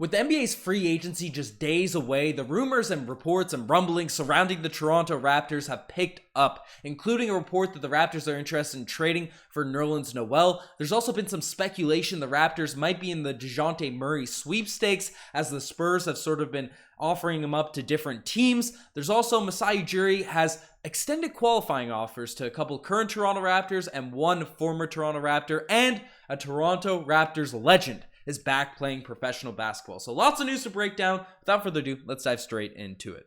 With the NBA's free agency just days away, the rumors and reports and rumblings surrounding the Toronto Raptors have picked up, including a report that the Raptors are interested in trading for Nerlens Noel. There's also been some speculation the Raptors might be in the Dejounte Murray sweepstakes, as the Spurs have sort of been offering him up to different teams. There's also Masai Ujiri has extended qualifying offers to a couple current Toronto Raptors and one former Toronto Raptor, and a Toronto Raptors legend is back playing professional basketball. So lots of news to break down. Without further ado, let's dive straight into it.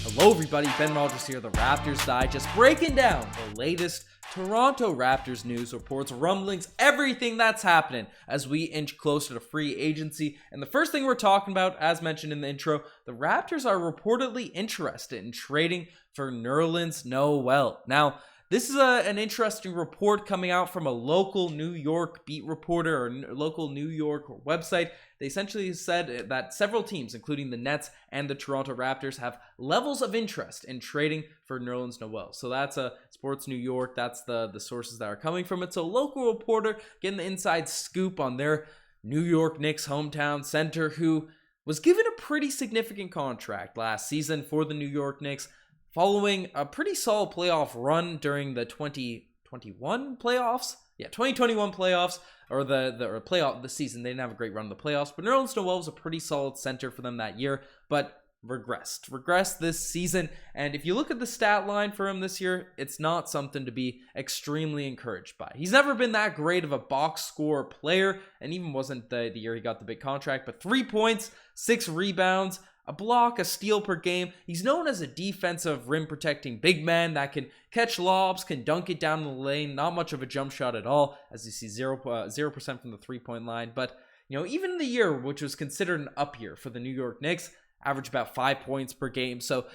Hello everybody, Ben Rogers here, the Raptors Digest, breaking down the latest Toronto Raptors news, reports, rumblings, everything that's happening as we inch closer to free agency. And the first thing we're talking about, as mentioned in the intro, the Raptors are reportedly interested in trading for Nerlens Noel. Now, this is an interesting report coming out from a local New York beat reporter or local New York website. They essentially said that several teams, including the Nets and the Toronto Raptors, have levels of interest in trading for Nerlens Noel. So that's a Sports New York. That's the sources that are coming from it. So a local reporter getting the inside scoop on their New York Knicks hometown center, who was given a pretty significant contract last season for the New York Knicks, following a pretty solid playoff run during the 2021 playoffs. Yeah, 2021 playoffs, or the season. They didn't have a great run in the playoffs, but Nerlens Noel was a pretty solid center for them that year, but regressed this season. And if you look at the stat line for him this year, it's not something to be extremely encouraged by. He's never been that great of a box score player, and even wasn't the year he got the big contract, but 3 points, 6 rebounds, a block, a steal per game. He's known as a defensive rim protecting big man that can catch lobs, can dunk it down the lane. Not much of a jump shot at all, as you see 0% from the 3-point line. But, even in the year, which was considered an up year for the New York Knicks, averaged about 5 points per game. So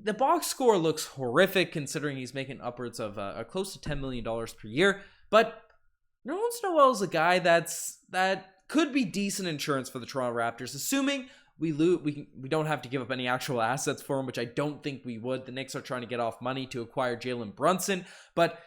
the box score looks horrific considering he's making upwards of close to $10 million per year. But Nerlens Noel is a guy that could be decent insurance for the Toronto Raptors, assuming we don't have to give up any actual assets for him, which I don't think we would. The Knicks are trying to get off money to acquire Jalen Brunson, but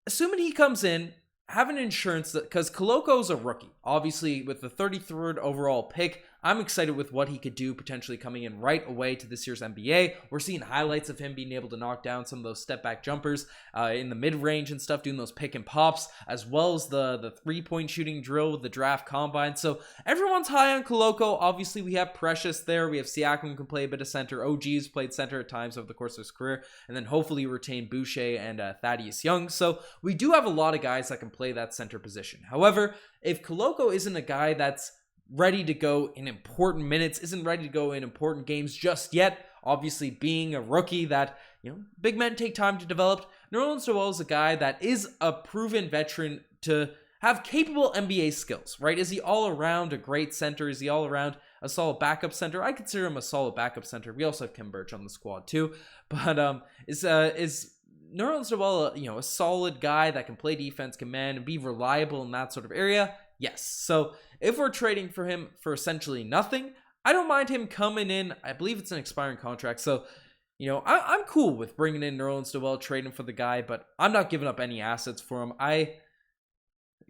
assuming he comes in, have an insurance, because Koloko's a rookie. Obviously, with the 33rd overall pick, I'm excited with what he could do potentially coming in right away to this year's NBA. We're seeing highlights of him being able to knock down some of those step-back jumpers in the mid-range and stuff, doing those pick and pops, as well as the three-point shooting drill with the draft combine. So everyone's high on Koloko. Obviously, we have Precious there. We have Siakam, who can play a bit of center. OG's played center at times over the course of his career. And then hopefully retain Boucher and Thaddeus Young. So we do have a lot of guys that can play that center position. However, if Koloko isn't a guy that's ready to go in important minutes, isn't ready to go in important games just yet, obviously being a rookie that, big men take time to develop, Nerlens Noel is a guy that is a proven veteran to have capable NBA skills, right? Is he all around a great center? Is he all around a solid backup center? I consider him a solid backup center. We also have Kim Birch on the squad too, but is Nerlens Noel a solid guy that can play defense, command, and be reliable in that sort of area? Yes. So if we're trading for him for essentially nothing, I don't mind him coming in. I believe it's an expiring contract. So, I'm cool with bringing in Nerlens Noel, trading for the guy, but I'm not giving up any assets for him.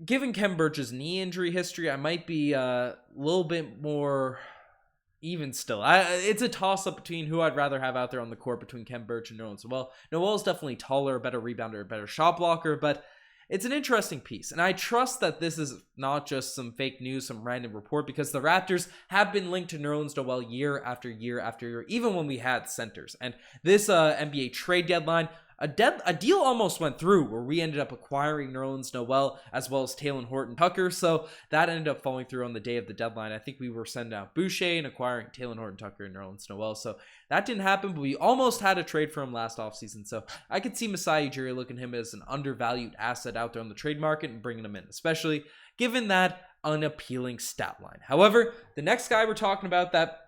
Given Kem Birch's knee injury history, I might be a little bit more even still. It's a toss-up between who I'd rather have out there on the court between Kem Birch and Nerlens Noel. Noel's definitely taller, a better rebounder, a better shot blocker, but it's an interesting piece, and I trust that this is not just some fake news, some random report, because the Raptors have been linked to Nerlens Noel year after year after year, even when we had centers. And this NBA trade deadline, a deal almost went through where we ended up acquiring Nerlens Noel as well as Talen Horton-Tucker, so that ended up falling through on the day of the deadline. I think we were sending out Boucher and acquiring Talen Horton-Tucker and Nerlens Noel, so that didn't happen, but we almost had a trade for him last offseason, so I could see Masai Ujiri looking at him as an undervalued asset out there on the trade market and bringing him in, especially given that unappealing stat line. However, the next guy we're talking about that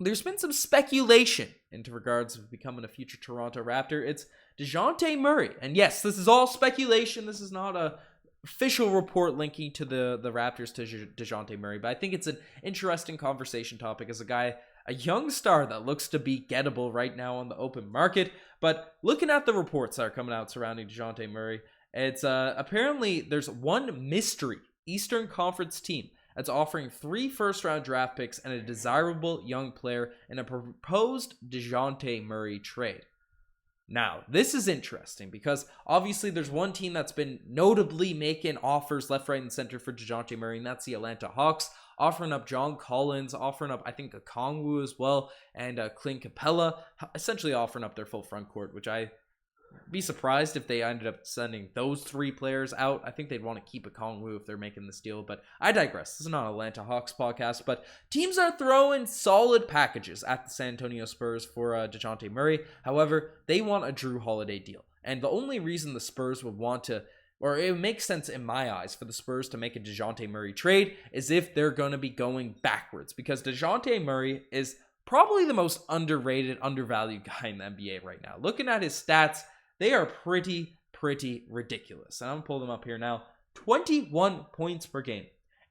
there's been some speculation into regards of becoming a future Toronto Raptor, it's Dejounte Murray. And yes, this is all speculation. This is not a official report linking to the Raptors to Dejounte Murray, but I think it's an interesting conversation topic as a young star that looks to be gettable right now on the open market. But looking at the reports that are coming out surrounding Dejounte Murray, it's apparently there's one mystery Eastern Conference team that's offering 3 first-round draft picks and a desirable young player in a proposed Dejounte Murray trade. Now, this is interesting because obviously there's one team that's been notably making offers left, right, and center for Dejounte Murray, and that's the Atlanta Hawks, offering up John Collins, offering up, I think, a Kongwu as well, and Clint Capella, essentially offering up their full front court, which I be surprised if they ended up sending those 3 players out. I think they'd want to keep a Kongwu if they're making this deal, but I digress. This is not an Atlanta Hawks podcast, but teams are throwing solid packages at the San Antonio Spurs for Dejounte Murray. However, they want a Drew Holiday deal, and the only reason the Spurs would want to, or it makes sense in my eyes for the Spurs to make a Dejounte Murray trade, is if they're going to be going backwards, because Dejounte Murray is probably the most underrated, undervalued guy in the NBA right now. Looking at his stats, they are pretty ridiculous. And I'm going to pull them up here now. 21 points per game,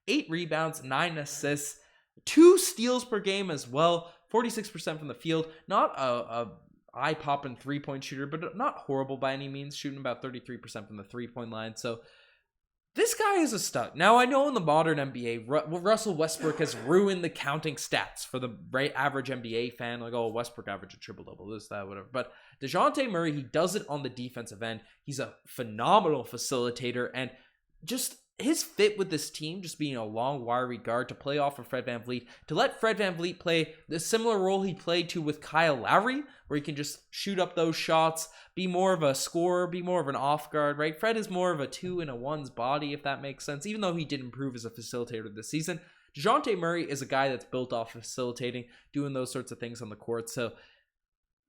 8 rebounds, 9 assists, 2 steals per game as well, 46% from the field. Not a eye-popping three-point shooter, but not horrible by any means, shooting about 33% from the three-point line. So this guy is a stud. Now, I know in the modern NBA, Russell Westbrook has ruined the counting stats for the average NBA fan. Like, oh, Westbrook averaged a triple-double, this, that, whatever. But Dejounte Murray, he does it on the defensive end. He's a phenomenal facilitator, and just his fit with this team, just being a long, wiry guard to play off of Fred VanVleet, to let Fred VanVleet play the similar role he played to with Kyle Lowry, where he can just shoot up those shots, be more of a scorer, be more of an off guard, right? Fred is more of a 2 in a 1's body, if that makes sense, even though he did improve as a facilitator this season. Dejounte Murray is a guy that's built off facilitating, doing those sorts of things on the court, so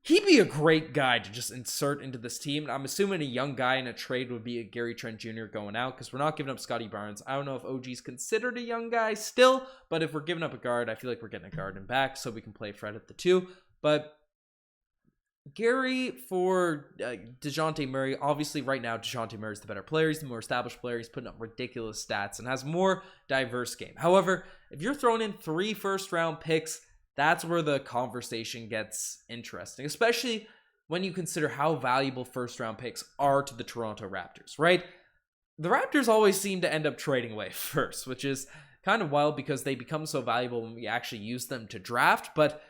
he'd be a great guy to just insert into this team. I'm assuming a young guy in a trade would be a Gary Trent Jr. going out, because we're not giving up Scotty Barnes. I don't know if OG's considered a young guy still, but if we're giving up a guard, I feel like we're getting a guard in back so we can play Fred at the 2. But Gary for Dejounte Murray, obviously right now Dejounte Murray is the better player. He's the more established player. He's putting up ridiculous stats and has more diverse game. However, if you're throwing in 3 first-round picks, that's where the conversation gets interesting, especially when you consider how valuable first-round picks are to the Toronto Raptors, right? The Raptors always seem to end up trading away first, which is kind of wild because they become so valuable when we actually use them to draft, but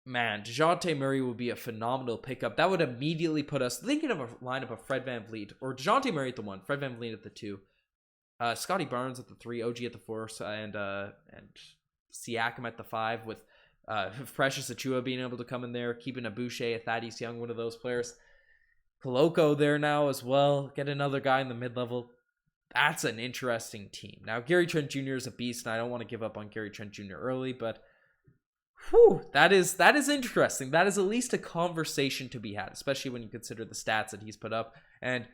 man, Dejounte Murray would be a phenomenal pickup. That would immediately put us thinking of a lineup of Fred VanVleet, or Dejounte Murray at the 1, Fred VanVleet at the 2, Scotty Barnes at the 3, OG at the 4, and Siakam at the 5, with Precious Achiuwa being able to come in there, keeping a Boucher, a Thaddeus Young, one of those players. Koloko there now as well. Get another guy in the mid-level. That's an interesting team. Now, Gary Trent Jr. is a beast, and I don't want to give up on Gary Trent Jr. early, but that is interesting. That is at least a conversation to be had, especially when you consider the stats that he's put up. And,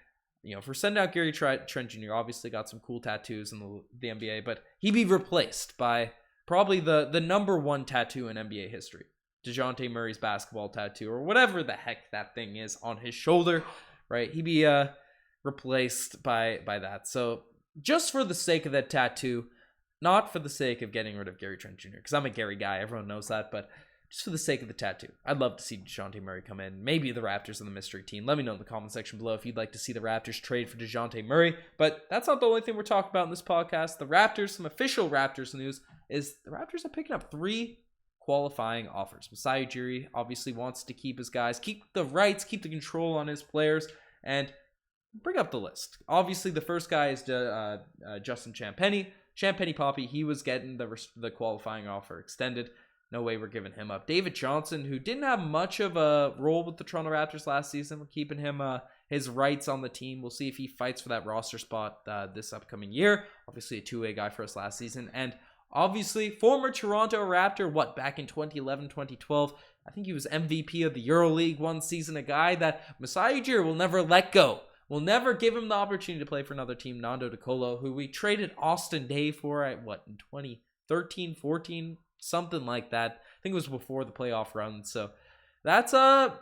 you know, if we're sending out Gary Trent Jr., obviously got some cool tattoos in the NBA, but he'd be replaced by probably the number 1 tattoo in NBA history, Dejounte Murray's basketball tattoo, or whatever the heck that thing is on his shoulder, right? He'd be replaced by that. So just for the sake of that tattoo, not for the sake of getting rid of Gary Trent Jr., because I'm a Gary guy, everyone knows that, but just for the sake of the tattoo, I'd love to see Dejounte Murray come in. Maybe the Raptors in the mystery team. Let me know in the comment section below if you'd like to see the Raptors trade for Dejounte Murray. But that's not the only thing we're talking about in this podcast. The Raptors, some official Raptors news, is the Raptors are picking up 3 qualifying offers. Masai Ujiri obviously wants to keep his guys, keep the rights, keep the control on his players, and bring up the list. Obviously, the first guy is Justin Champagnie. Champagnie Poppy, he was getting the qualifying offer extended. No way we're giving him up. David Johnson, who didn't have much of a role with the Toronto Raptors last season, we're keeping him his rights on the team. We'll see if he fights for that roster spot this upcoming year. Obviously, a two-way guy for us last season. And obviously, former Toronto Raptor, back in 2011, 2012, I think he was MVP of the EuroLeague one season, a guy that Masai Ujiri will never let go. We'll never give him the opportunity to play for another team, Nando De Colo, who we traded Austin Day for in 2013, 14, something like that. I think it was before the playoff run. So that's a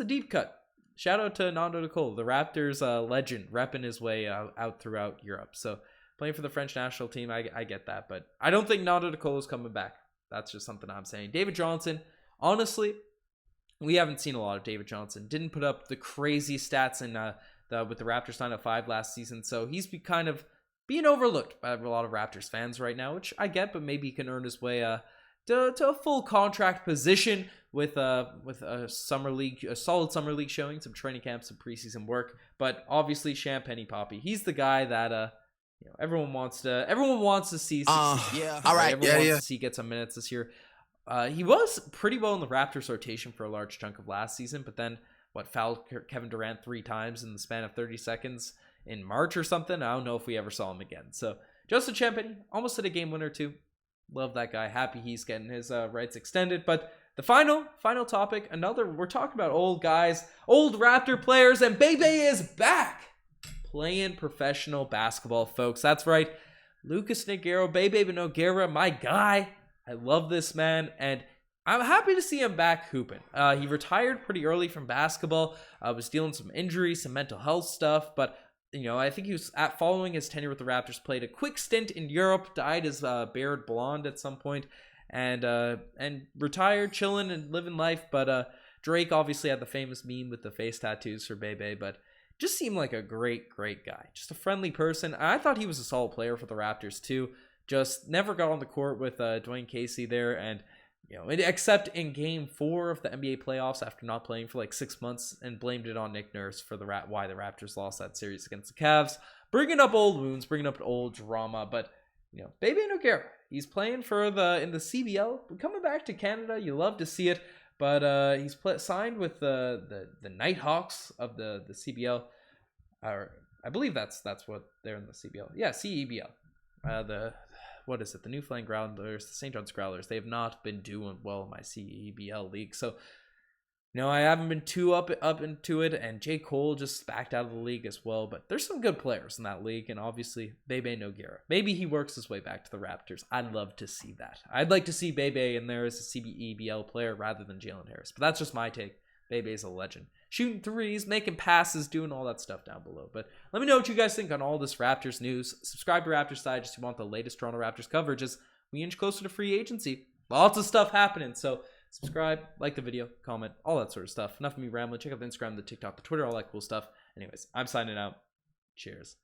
deep cut. Shout out to Nando De Colo, the Raptors legend, repping his way out throughout Europe. So playing for the French national team, I get that, but I don't think Nando De Colo is coming back. That's just something I'm saying. David Johnson, honestly, we haven't seen a lot of David Johnson. Didn't put up the crazy stats in with the Raptors 9-5 last season, so he's been being overlooked by a lot of Raptors fans right now, which I get, but maybe he can earn his way to a full contract position with a summer league, a solid summer league showing, some training camps, some preseason work. But obviously, Champagne Poppy, he's the guy that everyone wants to see. Yeah, all right, everyone wants to see get some minutes this year. He was pretty well in the Raptors rotation for a large chunk of last season, but then fouled Kevin Durant 3 times in the span of 30 seconds in March or something. I don't know if we ever saw him again. So Justin Champagnie almost hit a game winner too. Love that guy. Happy he's getting his rights extended. But the final topic, we're talking about old guys, old Raptor players, and Bebe is back playing professional basketball, folks. That's right. Lucas Nogueira, Bebe Nogueira, my guy. I love this man, and I'm happy to see him back hooping. He retired pretty early from basketball. Was dealing with some injuries, some mental health stuff, but I think he was following his tenure with the Raptors, played a quick stint in Europe, dyed his beard blonde at some point, and retired, chilling and living life. But Drake obviously had the famous meme with the face tattoos for Bebe, but just seemed like a great guy, just a friendly person. I thought he was a solid player for the Raptors too. Just never got on the court with Dwayne Casey there, and except in Game 4 of the NBA playoffs after not playing for like 6 months, and blamed it on Nick Nurse for why the Raptors lost that series against the Cavs. Bringing up old wounds, bringing up old drama, but Bebe Nogueira, he's playing for in the CBL, coming back to Canada. You love to see it, but he's signed with the Nighthawks of the CBL, or I believe that's what they're in the CBL. Yeah, CEBL. What is it? The Newfoundland Growlers, the St. John's Growlers. They have not been doing well in my CEBL league. So, I haven't been too up into it. And J. Cole just backed out of the league as well. But there's some good players in that league. And obviously, Bebe Nogueira. Maybe he works his way back to the Raptors. I'd love to see that. I'd like to see Bebe in there as a CEBL player rather than Jalen Harris. But that's just my take. Bebe's a legend. Shooting threes, making passes, doing all that stuff down below. But let me know what you guys think on all this Raptors news. Subscribe to Raptors Digest if you want the latest Toronto Raptors coverage as we inch closer to free agency. Lots of stuff happening. So subscribe, like the video, comment, all that sort of stuff. Enough of me rambling. Check out the Instagram, the TikTok, the Twitter, all that cool stuff. Anyways, I'm signing out. Cheers.